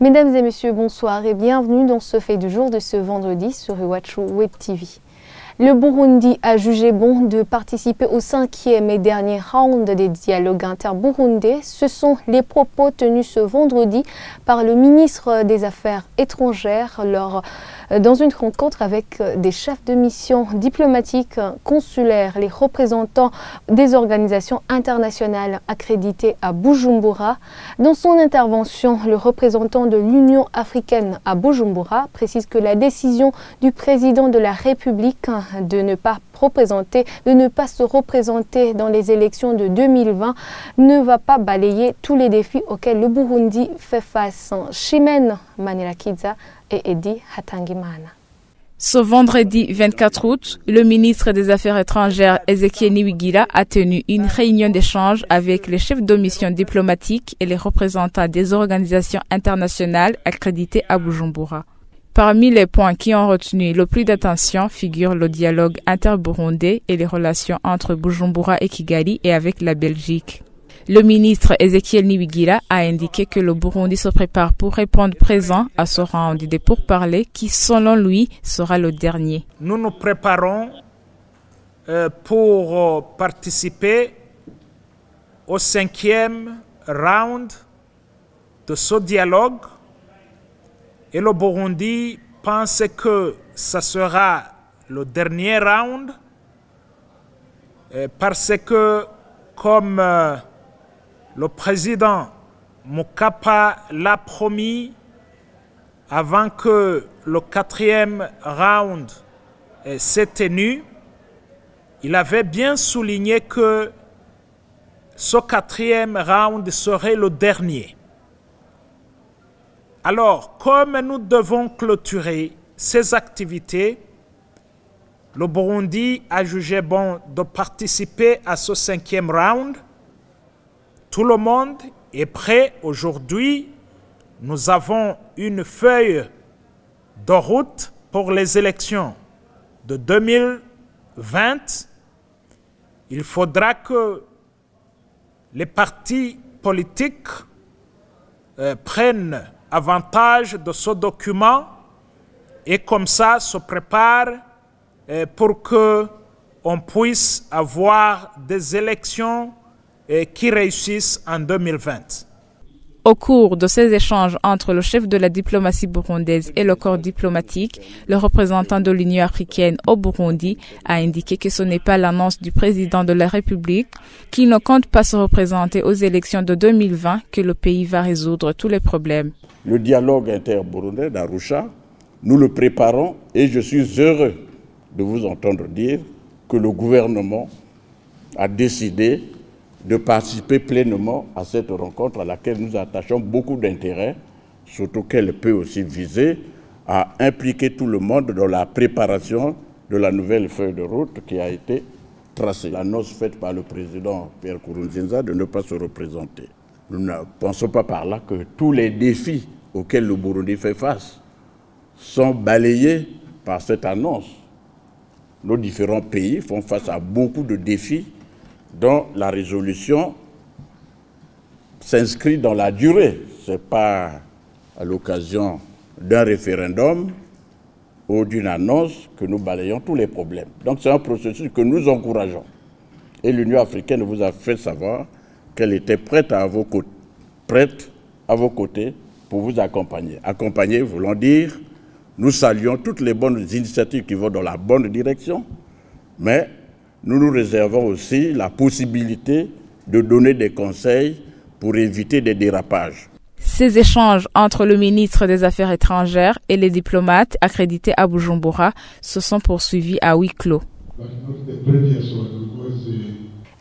Mesdames et messieurs, bonsoir et bienvenue dans ce fait du jour de ce vendredi sur Iwachu Web TV. Le Burundi a jugé bon de participer au 5e et dernier round des dialogues inter-burundais. Ce sont les propos tenus ce vendredi par le ministre des Affaires étrangères dans une rencontre avec des chefs de mission diplomatiques, consulaires, les représentants des organisations internationales accréditées à Bujumbura. Dans son intervention, le représentant de l'Union africaine à Bujumbura précise que la décision du président de la République de ne pas se représenter dans les élections de 2020 ne va pas balayer tous les défis auxquels le Burundi fait face. Chimène Manirakiza et Eddie Hatangimana. Ce vendredi 24 août, le ministre des Affaires étrangères Ezekiel Niwigira a tenu une réunion d'échange avec les chefs de mission diplomatiques et les représentants des organisations internationales accréditées à Bujumbura. Parmi les points qui ont retenu le plus d'attention figurent le dialogue inter-burundais et les relations entre Bujumbura et Kigali et avec la Belgique. Le ministre Ezekiel Niwigira a indiqué que le Burundi se prépare pour répondre présent à ce round des pourparlers qui, selon lui, sera le dernier. Nous nous préparons pour participer au 5e round de ce dialogue. Et le Burundi pense que ce sera le dernier round parce que, comme le président Mokapa l'a promis, avant que le 4e round s'est tenu, il avait bien souligné que ce 4e round serait le dernier. Alors, comme nous devons clôturer ces activités, le Burundi a jugé bon de participer à ce 5e round. Tout le monde est prêt. Aujourd'hui, nous avons une feuille de route pour les élections de 2020. Il faudra que les partis politiques prennent avantage de ce document et comme ça se prépare pour qu'on puisse avoir des élections qui réussissent en 2020. Au cours de ces échanges entre le chef de la diplomatie burundaise et le corps diplomatique, le représentant de l'Union africaine au Burundi a indiqué que ce n'est pas l'annonce du président de la République qui ne compte pas se représenter aux élections de 2020 que le pays va résoudre tous les problèmes. Le dialogue inter-burundais d'Arusha, nous le préparons et je suis heureux de vous entendre dire que le gouvernement a décidé de participer pleinement à cette rencontre à laquelle nous attachons beaucoup d'intérêt, surtout qu'elle peut aussi viser à impliquer tout le monde dans la préparation de la nouvelle feuille de route qui a été tracée. L'annonce faite par le président Pierre Nkurunziza de ne pas se représenter. Nous ne pensons pas par là que tous les défis auxquels le Burundi fait face sont balayés par cette annonce. Nos différents pays font face à beaucoup de défis dont la résolution s'inscrit dans la durée. Ce n'est pas à l'occasion d'un référendum ou d'une annonce que nous balayons tous les problèmes. Donc c'est un processus que nous encourageons. Et l'Union africaine vous a fait savoir qu'elle était prête à vos côtés pour vous accompagner. Accompagner voulant dire, nous saluons toutes les bonnes initiatives qui vont dans la bonne direction, mais nous nous réservons aussi la possibilité de donner des conseils pour éviter des dérapages. Ces échanges entre le ministre des Affaires étrangères et les diplomates accrédités à Bujumbura se sont poursuivis à huis clos.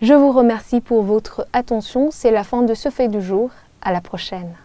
Je vous remercie pour votre attention. C'est la fin de ce fait du jour. À la prochaine.